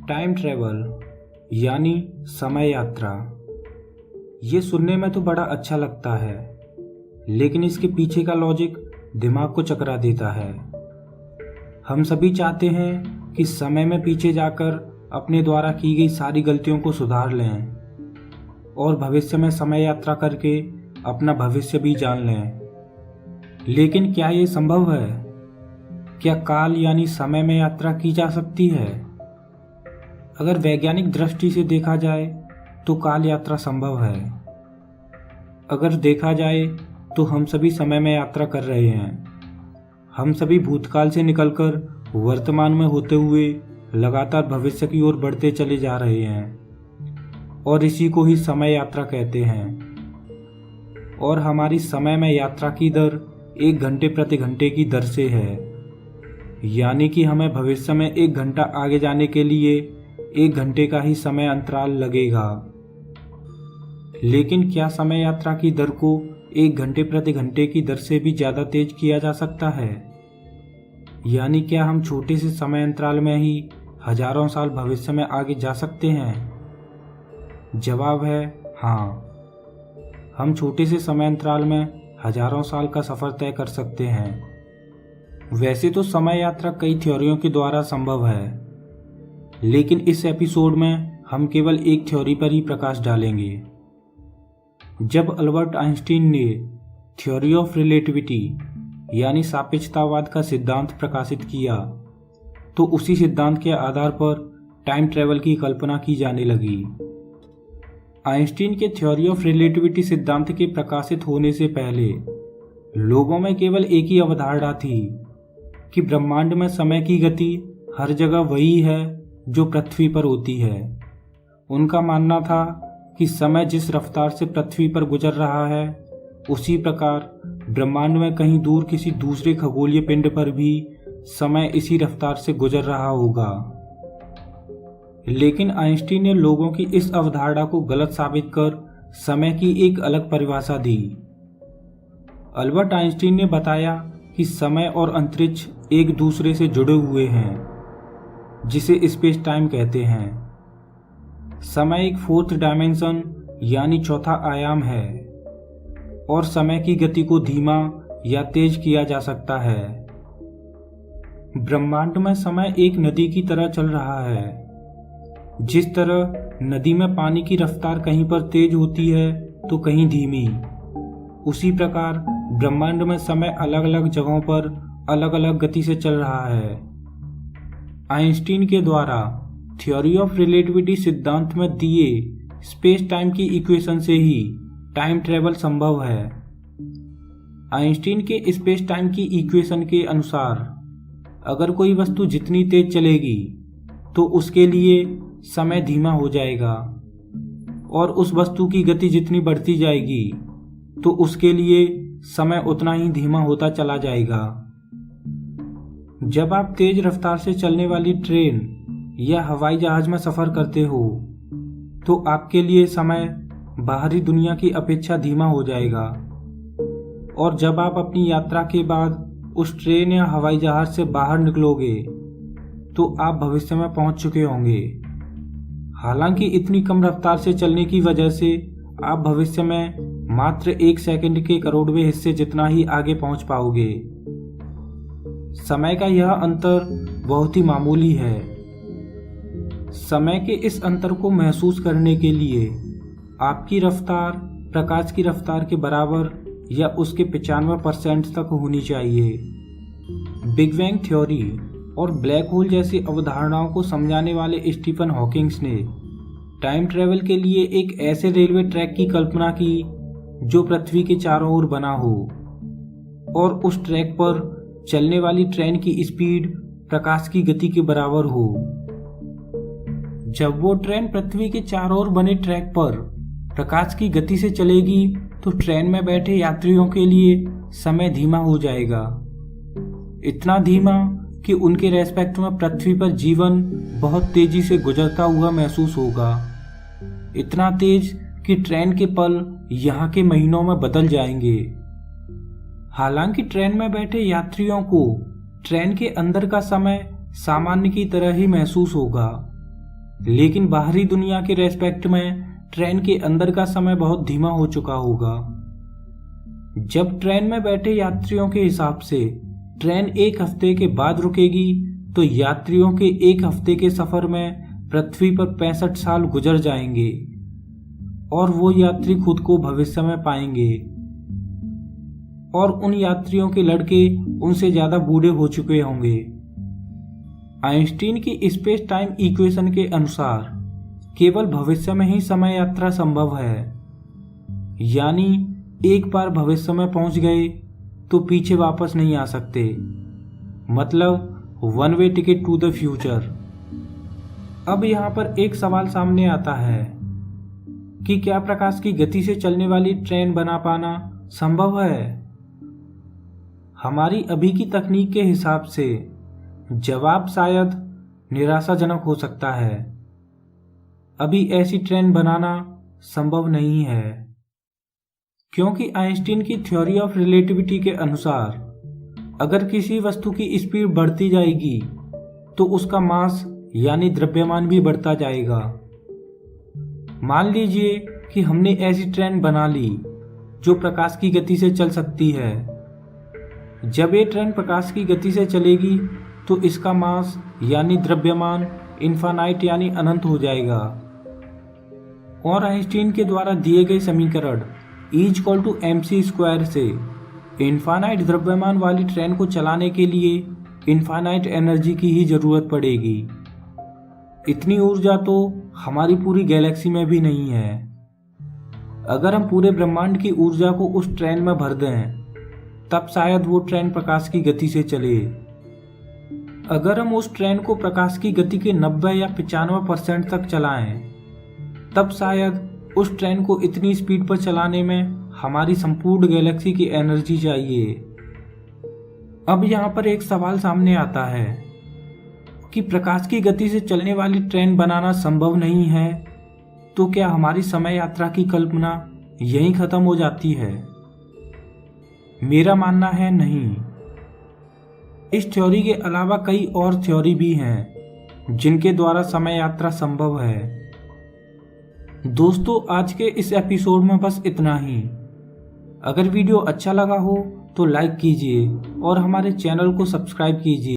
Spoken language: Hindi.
टाइम ट्रेवल यानी समय यात्रा। ये सुनने में तो बड़ा अच्छा लगता है, लेकिन इसके पीछे का लॉजिक दिमाग को चकरा देता है। हम सभी चाहते हैं कि समय में पीछे जाकर अपने द्वारा की गई सारी गलतियों को सुधार लें और भविष्य में समय यात्रा करके अपना भविष्य भी जान लें। लेकिन क्या ये संभव है? क्या काल यानी समय में यात्रा की जा सकती है? अगर वैज्ञानिक दृष्टि से देखा जाए तो काल यात्रा संभव है। अगर देखा जाए तो हम सभी समय में यात्रा कर रहे हैं। हम सभी भूतकाल से निकलकर वर्तमान में होते हुए लगातार भविष्य की ओर बढ़ते चले जा रहे हैं और इसी को ही समय यात्रा कहते हैं। और हमारी समय में यात्रा की दर 1 घंटे प्रति घंटे की दर से है, यानी कि हमें भविष्य में 1 घंटा आगे जाने के लिए 1 घंटे का ही समय अंतराल लगेगा। लेकिन क्या समय यात्रा की दर को 1 घंटे प्रति घंटे की दर से भी ज़्यादा तेज किया जा सकता है? यानी क्या हम छोटे से समय अंतराल में ही हजारों साल भविष्य में आगे जा सकते हैं? जवाब है हाँ। हम छोटे से समय अंतराल में हजारों साल का सफ़र तय कर सकते हैं। वैसे तो समय यात्रा कई थ्योरियों के द्वारा संभव है, लेकिन इस एपिसोड में हम केवल एक थ्योरी पर ही प्रकाश डालेंगे। जब अल्बर्ट आइंस्टीन ने थ्योरी ऑफ रिलेटिविटी यानी सापेक्षतावाद का सिद्धांत प्रकाशित किया, तो उसी सिद्धांत के आधार पर टाइम ट्रेवल की कल्पना की जाने लगी। आइंस्टीन के थ्योरी ऑफ रिलेटिविटी सिद्धांत के प्रकाशित होने से पहले लोगों में केवल एक ही अवधारणा थी कि ब्रह्मांड में समय की गति हर जगह वही है जो पृथ्वी पर होती है। उनका मानना था कि समय जिस रफ्तार से पृथ्वी पर गुजर रहा है, उसी प्रकार ब्रह्मांड में कहीं दूर किसी दूसरे खगोलीय पिंड पर भी समय इसी रफ्तार से गुजर रहा होगा। लेकिन आइंस्टीन ने लोगों की इस अवधारणा को गलत साबित कर समय की एक अलग परिभाषा दी। अल्बर्ट आइंस्टीन ने बताया कि समय और अंतरिक्ष एक दूसरे से जुड़े हुए हैं, जिसे स्पेस टाइम कहते हैं। समय एक 4th डायमेंशन यानी चौथा आयाम है और समय की गति को धीमा या तेज किया जा सकता है। ब्रह्मांड में समय एक नदी की तरह चल रहा है। जिस तरह नदी में पानी की रफ्तार कहीं पर तेज होती है तो कहीं धीमी, उसी प्रकार ब्रह्मांड में समय अलग अलग जगहों पर अलग अलग गति से चल रहा है। आइंस्टीन के द्वारा थ्योरी ऑफ रिलेटिविटी सिद्धांत में दिए स्पेस टाइम की इक्वेशन से ही टाइम ट्रेवल संभव है। आइंस्टीन के स्पेस टाइम की इक्वेशन के अनुसार अगर कोई वस्तु जितनी तेज चलेगी तो उसके लिए समय धीमा हो जाएगा, और उस वस्तु की गति जितनी बढ़ती जाएगी तो उसके लिए समय उतना ही धीमा होता चला जाएगा। जब आप तेज रफ्तार से चलने वाली ट्रेन या हवाई जहाज में सफ़र करते हो तो आपके लिए समय बाहरी दुनिया की अपेक्षा धीमा हो जाएगा, और जब आप अपनी यात्रा के बाद उस ट्रेन या हवाई जहाज से बाहर निकलोगे तो आप भविष्य में पहुंच चुके होंगे। हालांकि इतनी कम रफ्तार से चलने की वजह से आप भविष्य में मात्र 1 सेकंड के करोड़वें हिस्से जितना ही आगे पहुंच पाओगे। समय का यह अंतर बहुत ही मामूली है। समय के इस अंतर को महसूस करने के लिए आपकी रफ्तार प्रकाश की रफ्तार के बराबर या उसके 95% तक होनी चाहिए। बिग बैंग थ्योरी और ब्लैक होल जैसी अवधारणाओं को समझाने वाले स्टीफन हॉकिंग्स ने टाइम ट्रेवल के लिए एक ऐसे रेलवे ट्रैक की कल्पना की जो पृथ्वी के चारों ओर बना हो, और उस ट्रैक पर चलने वाली ट्रेन की स्पीड प्रकाश की गति के बराबर हो। जब वो ट्रेन पृथ्वी के चारों ओर बने ट्रैक पर प्रकाश की गति से चलेगी तो ट्रेन में बैठे यात्रियों के लिए समय धीमा हो जाएगा, इतना धीमा कि उनके रेस्पेक्ट में पृथ्वी पर जीवन बहुत तेजी से गुजरता हुआ महसूस होगा। इतना तेज कि ट्रेन के पल यहाँ के महीनों में बदल जाएंगे। हालांकि ट्रेन में बैठे यात्रियों को ट्रेन के अंदर का समय सामान्य की तरह ही महसूस होगा, लेकिन बाहरी दुनिया के रेस्पेक्ट में ट्रेन के अंदर का समय बहुत धीमा हो चुका होगा। जब ट्रेन में बैठे यात्रियों के हिसाब से ट्रेन 1 हफ्ते के बाद रुकेगी, तो यात्रियों के 1 हफ्ते के सफर में पृथ्वी पर 65 साल गुजर जाएंगे और वो यात्री खुद को भविष्य में पाएंगे और उन यात्रियों के लड़के उनसे ज्यादा बूढ़े हो चुके होंगे। आइंस्टीन की स्पेस टाइम इक्वेशन के अनुसार केवल भविष्य में ही समय यात्रा संभव है, यानी एक बार भविष्य में पहुंच गए तो पीछे वापस नहीं आ सकते, मतलब 1 वे टिकट टू द फ्यूचर। अब यहाँ पर एक सवाल सामने आता है कि क्या प्रकाश की गति से चलने वाली ट्रेन बना पाना संभव है? हमारी अभी की तकनीक के हिसाब से जवाब शायद निराशाजनक हो सकता है। अभी ऐसी ट्रेन बनाना संभव नहीं है, क्योंकि आइंस्टीन की थ्योरी ऑफ रिलेटिविटी के अनुसार अगर किसी वस्तु की स्पीड बढ़ती जाएगी तो उसका मास यानी द्रव्यमान भी बढ़ता जाएगा। मान लीजिए कि हमने ऐसी ट्रेन बना ली जो प्रकाश की गति से चल सकती है। जब ये ट्रेन प्रकाश की गति से चलेगी तो इसका मास यानी द्रव्यमान इनफाइनाइट यानी अनंत हो जाएगा और आइंस्टीन के द्वारा दिए गए समीकरण E=mc² से इनफाइनाइट द्रव्यमान वाली ट्रेन को चलाने के लिए इनफाइनाइट एनर्जी की ही जरूरत पड़ेगी। इतनी ऊर्जा तो हमारी पूरी गैलेक्सी में भी नहीं है। अगर हम पूरे ब्रह्मांड की ऊर्जा को उस ट्रेन में भर दें तब शायद वो ट्रेन प्रकाश की गति से चले। अगर हम उस ट्रेन को प्रकाश की गति के 90 या 95% तक चलाएं तब शायद उस ट्रेन को इतनी स्पीड पर चलाने में हमारी संपूर्ण गैलेक्सी की एनर्जी चाहिए। अब यहाँ पर एक सवाल सामने आता है कि प्रकाश की गति से चलने वाली ट्रेन बनाना संभव नहीं है, तो क्या हमारी समय यात्रा की कल्पना यहीं खत्म हो जाती है? मेरा मानना है नहीं। इस थ्योरी के अलावा कई और थ्योरी भी हैं जिनके द्वारा समय यात्रा संभव है। दोस्तों, आज के इस एपिसोड में बस इतना ही। अगर वीडियो अच्छा लगा हो तो लाइक कीजिए और हमारे चैनल को सब्सक्राइब कीजिए।